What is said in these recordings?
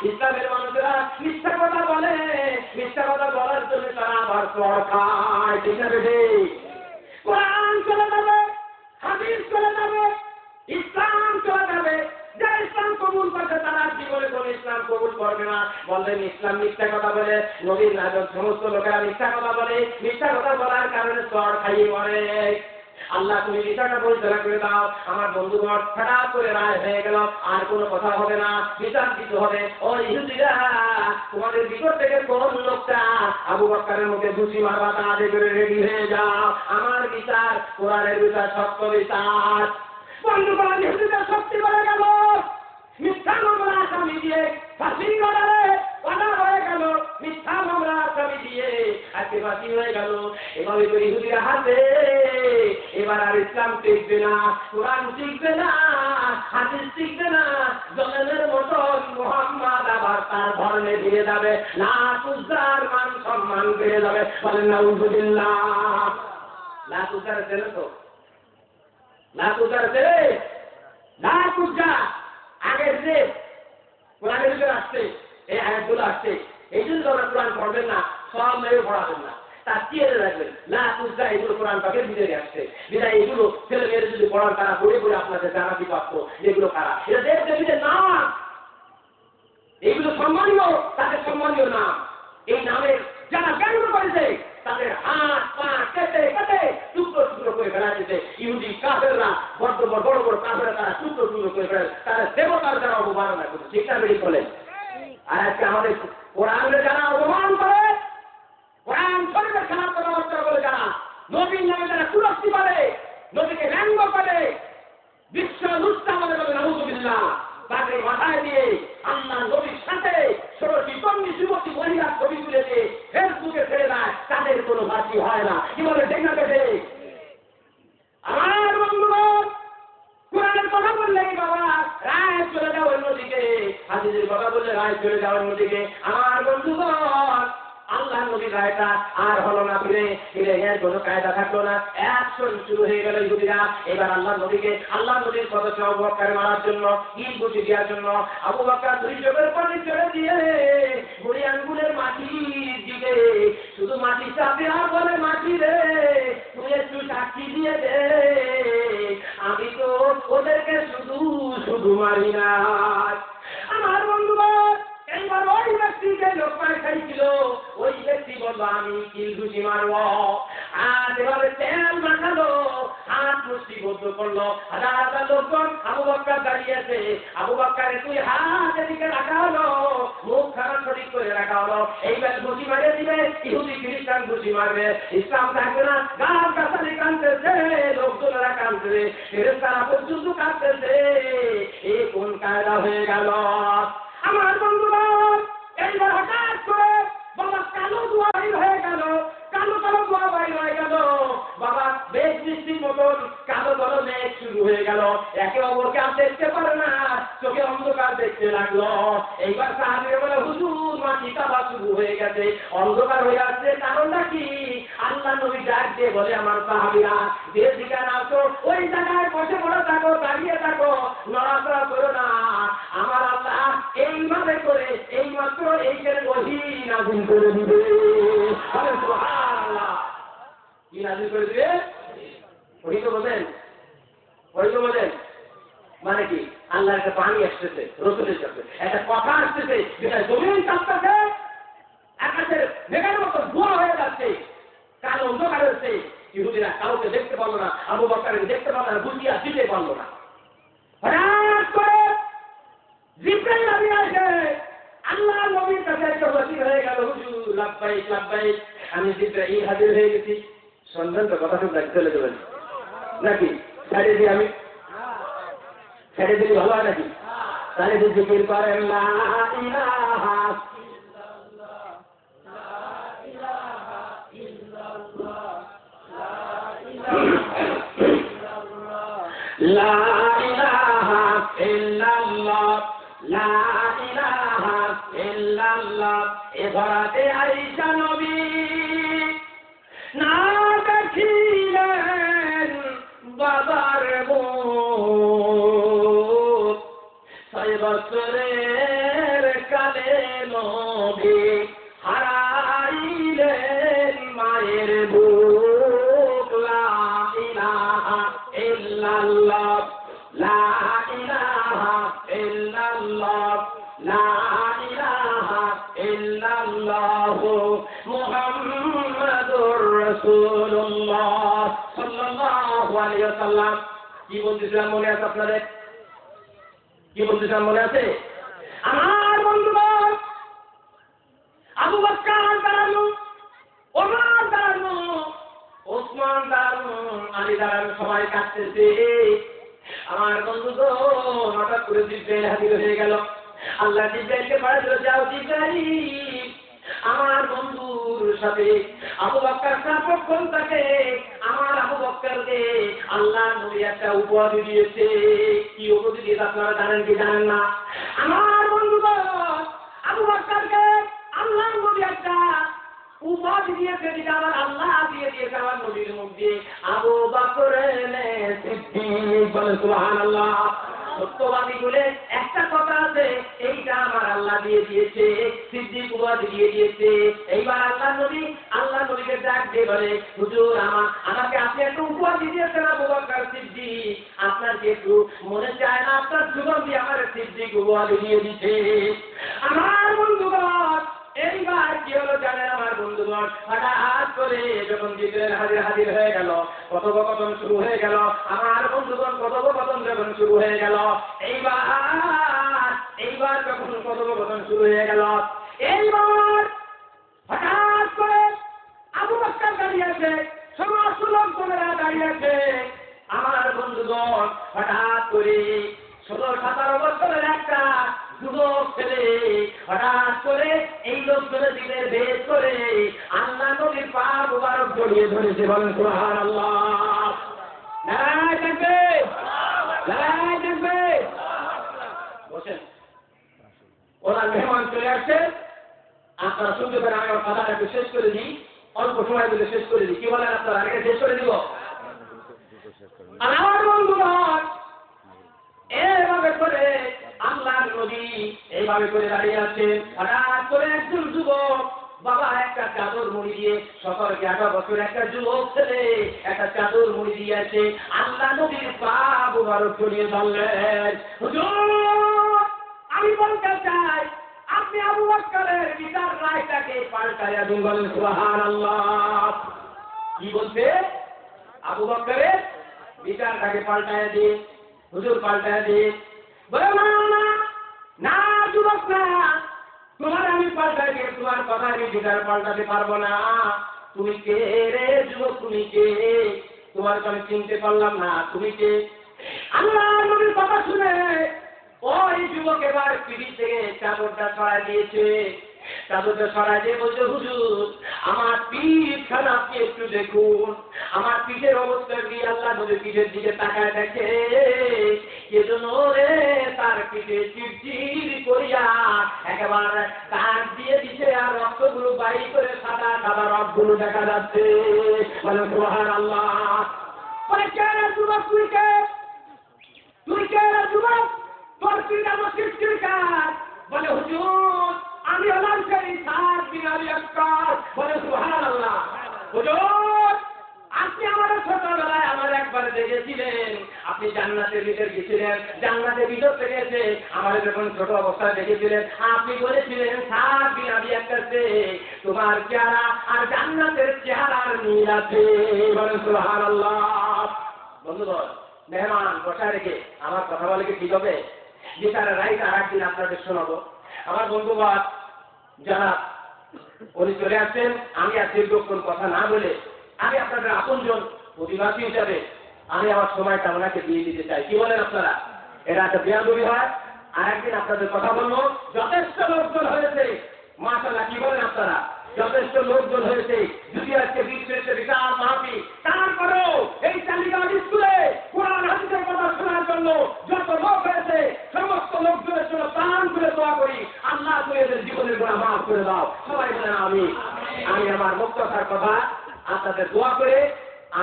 ইসলামের মানুষেরা মিথ্যা কথা বলে, মিথ্যা কথা বলার জন্য তারা আবার চড় খায়। ঠিক না বেশি? কোরআন চলে যাবে, হাদিস চলে যাবে, ইসলাম চলে যাবে। যারা ইসলাম কবুল করবে তারা জীবনে কোন ইসলাম কবুল করবে না। বললেন ইসলাম মিথ্যা কথা বলে, নবীর নাজর সমস্ত লোকেরা মিথ্যা কথা বলে, মিথ্যা কথা বলার কারণে চড় খাইয়ে মরে। আল্লাহ তুমি বিচারটা পরিচালনা করে দাও। আমার বন্ধুগণ হঠাৎ করে রায় হয়ে গেল, আর কোনো কথা হবে না, বিচার দিতে হবে। ও ইহুদিরা, তোমাদের ভিতর থেকে কোন লোকটা আবু বকরের মুখে ঘুষি মারবা তাড়াতাড়ি করে রেডি হয়ে যাও। আমার বিচার কোরআনের বিচার, সত্য বিচার। বন্ধুগণ ইহুদিরা শক্তি বেড়ে গেল, মিথ্যা মামলা আসামি দিয়ে ফাঁসি করারে বাধা হয়ে গেল, মিথ্যা মামলা আসামি দিয়ে আজকে ফাঁসি হয়ে গেল। এভাবে করে ইহুদিরা হাতে এবার আর ইসলাম টিকবে না, কোরআন টিকবে না, হাদিস টিকবে না। জলের মতন মুহাম্মদ আবার তার ধর্মে ফিরে যাবে, না তুজার মান সম্মান বেড়ে যাবে। বলেন নাউযুবিল্লাহ। না তুজার ছিল তো, না তুজার ছিল, না তুজা আগের যে কোরআনের ভিতরে আসছে, এই আয়াতগুলো আসছে, এই জন্য তোমরা কোরআন পড়বেন না, সব মেয়ে পড়াবেন না, তার চিয়ে রাখবেন। না তুজা এগুলো কোরআন পাকের ভিতরে আসছে, বিদায় এগুলো ছেলে মেয়েরা যদি পড়ান তারা পড়ে পড়ে আপনাদের জানাতে পারত যেগুলো কারা। এটা দেশ দেবীদের নাম, এইগুলো সম্মানীয়, তাদের সম্মানীয় নাম। এই নামের যারা ব্যঙ্গ করেছে তাদের হাত পা কেটে কেটে টুকরো টুকরো করে ফেলা যেতে। ইহুদি কাফেররা বড় বড় বড় বড় কাফেররা তারা টুকরো টুকরো করে ফেলে, তারা দেবতার যারা অবমাননা করে। ঠিক না বেরিয়ে বলেন? আর আজকে আমাদের কোরআনের যারা অপমান করে, কোরআন শরীফের খারাপ কথাবার্তা বলে, যারা নবীর নামে যারা কুরস্তি করে, নবীকে ব্যঙ্গ করে, বিশ্ব লুচ্চা বলে বলে নাউযুবিল্লাহ, তাকে মাথায় দিয়ে আল্লাহ নবীর সাথে ষোড়শী কন্যা যুবতী মহিলার ছবি তুলে দিয়ে ফেসবুকে ছেড়ে দেয়, তাদের কোনো বাতি হয় না। কি বলে ঠিক না বেশি? আমার বন্ধুগণ কোরআনের কথা বললে বাবা রায় চলে যাও অন্যদিকে, হাদিসের কথা বললে রায় চলে যাও অন্যদিকে। আমার বন্ধুগণ আল্লাহ নবীর রায়টা আর হলো না, ফিরে ফিরে এর কোনো কায়দা থাকলো না। অ্যাকশন শুরু হয়ে গেল ইহুদিরা। এবার আল্লাহ নবীকে, আল্লাহ নবীর সদস্য আবু বকর মারার জন্য, ইট গুছি দেওয়ার জন্য আবু বকর দুই চোখের পানি ছেড়ে দিয়ে বুড়ি আঙ্গুলের মাটির দিকে শুধু মাটি চাপে আর বলে, মাটি রে তুই একটু সাক্ষী দিয়ে দে, আমি তো ওদেরকে শুধু শুধু মারি না। আমার বন্ধুগণ এইবার ওই ব্যক্তি যে লোকমান খাইছিল, ওই ব্যক্তি বলল আমি কিল ঘুষি মারব। আর এভাবে তেল মাখালো, হাত মুষ্টিবদ্ধ করলো। হাজার হাজার লোকজন আবু বকর দাঁড়িয়ে আছে। আবু বকর তুই হাত এদিকে রাখা হলো, মুখ খারাপ সঠিক করে রাখা হলো। এইবার ঘুষি মারিয়ে দিবে, ইহুদি খ্রিস্টান ঘুষি মারবে, ইসলাম থাকবে না। গাছ গাছালি কাঁদতেছে, লোকজনেরা কাঁদতেছে, ফেরেশতারা পর্যন্ত কাঁদতেছে। এই কোন কায়দা হয়ে গেল? আমার বন্ধুগণ এইবার হঠাৎ করে বাবা কালো দোয়া বাইর হয়ে গেল, কালো কালো দোয়া বাইর হয়ে গেল। বাবা বেশ বৃষ্টির মতন কালো কালো মেঘ শুরু হয়ে গেল, একে অপরকে আর দেখতে পারে না, চোখে অন্ধকার দেখতে লাগলো। এইবার সাহাবীরা বলে হুজুর মাটি কাবা শুরু হয়ে গেছে, অন্ধকার হয়ে আসছে, কারণটা কি? আল্লাহ নবী ডাক দিয়ে বলে আমার সাহাবীরা যে ঠিকানা আছো ওই জায়গায় বসে পড়ে থাকো, দাঁড়িয়ে থাকো, নড়াচড়া করো না। আমার আল্লাহ এইভাবে করে এইমাত্র এইখানে ওহী নাযিল করে দিবে। সুবহানাল্লাহ, কি নাযিল করে দিবে? ওহী তো বলেন, ওহী তো বলেন মানে কি? আল্লাহর একটা পানি আসতেছে, রাসূলের কাছে একটা কথা আসতেছে, যেটা জমিন কাঁপতেছে, আকাশের মেঘের মতো ধোঁয়া হয়ে যাচ্ছে, কালো অন্ধকার হচ্ছে। ইহুদিরা কাউকে দেখতে পারলো না, আবু বকরকে দেখতে পারলো না, বুঝিয়া দিতে পারলো না। হঠাৎ করে জিবরাইল নবী আসে, আল্লাহ নবীর কাছে একটা ওসিয়ত হয়ে গেল, হুজুর লাব্বাইক লাব্বাইক, আমি জিবরাইল হাজির হয়ে গেছি। সন্ধান তো কথা শুনতে চলে যাবেন নাকি? ছেড়ে দিই আমি, ছেড়ে দিলে ভালো হয় নাকি? তাহলে জিকির করেন লা ইলাহা লা ইলাহা ইল্লাল্লাহ, লা ইলাহা ইল্লাল্লাহ। এ ধরাতে আয়েশা নবী না দেখিলেন বাবার মুখ, 6 বছরের কালে আলাইহি ওয়াসাল্লাম কি বলতেছিলাম মনে আছে আপনাদের? কি বলতেছিলাম মনে আছে? আমার বন্ধুগণ, আবু বকর দাঁড়ানো, ওমর দাঁড়ানো, ওসমান দাঁড়ানো, আলী দাঁড়ানো, সবাই কাঁদতেছে। আমার বন্ধুগণ, হঠাৎ করে জিবরাইল হাজির হয়ে গেল। আল্লাহ জিবরাইলকে পাঠিয়ে দিল, যাও জিবরাইল, আমার বন্ধুর সাথে আবু বকর সাপক্ষণ থাকে, আমার আবু বকরকে আল্লাহ নবী একটা উপাধি দিয়েছে। কি উপাধি দিয়েছে আপনারা জানেন কি জানেন না? আমার বন্ধুগণ, আবু বকরকে আল্লাহ নবী একটা উপাধি দিয়েছে, যেটা আমার আল্লাহ দিয়ে দিয়েছে আমার নবীর মুখ দিয়ে। আবু বকর সিদ্দিক, বলেন সুবহানাল্লাহ। সত্যবাদী বলে একটা কথা আছে, এইটা আমার আল্লাহ দিয়ে দিয়েছে, সিদ্দিক উপাধি দিয়ে দিয়েছে। এইবার আল্লাহ নবীকে ডাক দিয়ে বলে, হুজুর আমাকে আপনি একটা উপাধি দিয়েছেন আবু বকর সিদ্দিক, আপনার কি একটু মনে চায় না আপনার জীবন দিয়ে আমার সিদ্দিক উপাধি দিয়ে দিচ্ছে? আমার বন্ধুগণ, এইবার কি হলো জানেন আমার বন্ধুগণ? হঠাৎ করে যখন জিবরাইল হাজির হয়ে গেল, কথোপকথন শুরু হয়ে গেল। আমার বন্ধুগণ, কথোপকথন যখন শুরু হয়ে গেল, এইবার যখন কথোপকথন শুরু হয়ে গেল, এইবার হঠাৎ করে আবু বকর দাঁড়িয়ে আছে, সমস্ত লোকজনেরা দাঁড়িয়ে আছে। আমার বন্ধুগণ, হঠাৎ করে 16-17 বছরের একটা যুবক ছেলে হঠাৎ করে এই লোকজনের দিকে বের করে আল্লাহ নবীর পা মুবারক জড়িয়ে ধরেছে। বলেন সুবহানাল্লাহ। নারায়ে তাকবীর, নারায়ে তাকবীর। বসেন, ওরা মেহমান চলে আসছে, আপনারা শুনতে পারেন। আমি আমার কথাটা একটু শেষ করে দিই, অল্প সময় দিলে শেষ করে দিই। কি বলেন আপনারা? আগে শেষ করে দিব। আমার বন্ধুগণ, এইভাবে করে আল্লাহ নবী এইভাবে করে দাঁড়িয়ে আছেন। হঠাৎ করে একজন যুবক বাবা একটা চাদর মুড়ি দিয়ে, 17-18 বছর একটা যুবক ছেলে একটা চাদর মুড়ি দিয়ে আছে, আল্লাহ নবীর পা মুবারক জড়িয়ে ধরলেন। হুজুর, আমি বলতে চাই আপনি আবু বকরের বিচার রায়টাকে পাল্টাইয়া দিন। বলেন সুবহানাল্লাহ। কি বলছে? আবু বকরের বিচারটাকে পাল্টাইয়া দিন। হুজুর পাল্টাইয়া দিন। বলে না যুবক, না, তোমার আমি পাল্টাই দিয়ে তোমার কথা আমি বিচার পাল্টাতে পারবো না। তুমি কে রে যুবক? তুমি কে? তোমার আমি চিনতে পারলাম না, তুমি কে? আল্লাহ নবীর কথা শুনে ওই যুবক এবার পিঠি থেকে চাদরটা সরাই দিয়েছে। চাদরটা সরাই দিয়ে বলছে, হুজুর আমার পিঠখানা আপনি একটু দেখুন। আমার পিঠের অবস্থা কি? আল্লাহ নবীর পিঠের দিকে তাকায় দেখে এজন্য রে তার পিঠে চিরচির করিয়া একেবারে দাগ দিয়ে দিছে, আর রক্তগুলো বাইর করে সাদা সাদা রক্তগুলো দেখা যাচ্ছে। বলে সুবহানাল্লাহ। বলে কে রে যুবক? তুই কে? তুই কে রে যুবক? তোর পিঠ আমার চিরচির কার? বলে হুজুর আমি হলাম সেই সাদ বিন আলী আকবর। বলে সুবহানাল্লাহ। হুজুর আপনি আমার ছোটবেলায় আমার একবারে দেখেছিলেন, আপনি জান্নাতের ভিতরে গেছিলেন, জান্নাতের ভিতর থেকে এসে আমার যখন ছোট অবস্থায় দেখেছিলেন, আপনি বলেছিলেন সাদ বিন আলী আকবরকে তোমার চেহারা আর জান্নাতের চেহারার মিল আছে। বলে সুবহানাল্লাহ। বন্ধুগণ, মেহমান বসায় রেখে আমার কথা বলে কি ঠিক হবে? বিচারের রাইট আর একদিন আপনাদের শোনাবো। আমার বন্ধুবাদ যারা উনি চলে আসছেন, আমি আর দীর্ঘক্ষণ কথা না বলে আমি আপনাদের আপনজন অধিবাসী হিসাবে আমি আমার সময়টা ওনাকে দিয়ে দিতে চাই। কি বলেন আপনারা? এটা একটা বেয়াদবি হয়। আর একদিন আপনাদের কথা বলবো। যথেষ্ট লোকজন হয়েছে মাশাআল্লাহ। কি বলেন আপনারা? যথেষ্ট লোকজন হয়েছে। যদি আজকে বিশ্বের বিশাল মাহফিল, তারপরেও এই চালিগাঁও স্কুলে কোরআন হাদিসের কথা শোনার জন্য যত লোক হয়েছে, সমস্ত লোকজনের জন্য প্রাণ করে দোয়া করি, আল্লাহ তুমি এদের জীবনের গুনাহ মাফ করে দাও। সবাই বলেন আমিন। আমি আমার মুক্ততার কথা আপনাদের দোয়া করে,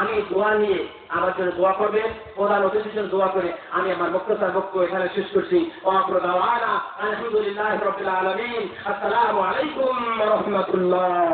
আমি দোয়া নিয়ে আমার জন্য দোয়া করবেন, প্রধান অতিথির জন্য দোয়া করে আমি আমার মুক্ততার বক্তব্য এখানে শেষ করছি। আলহামদুলিল্লাহ রাব্বিল আলামিন। আসসালামু আলাইকুম ওয়া রাহমাতুল্লাহ।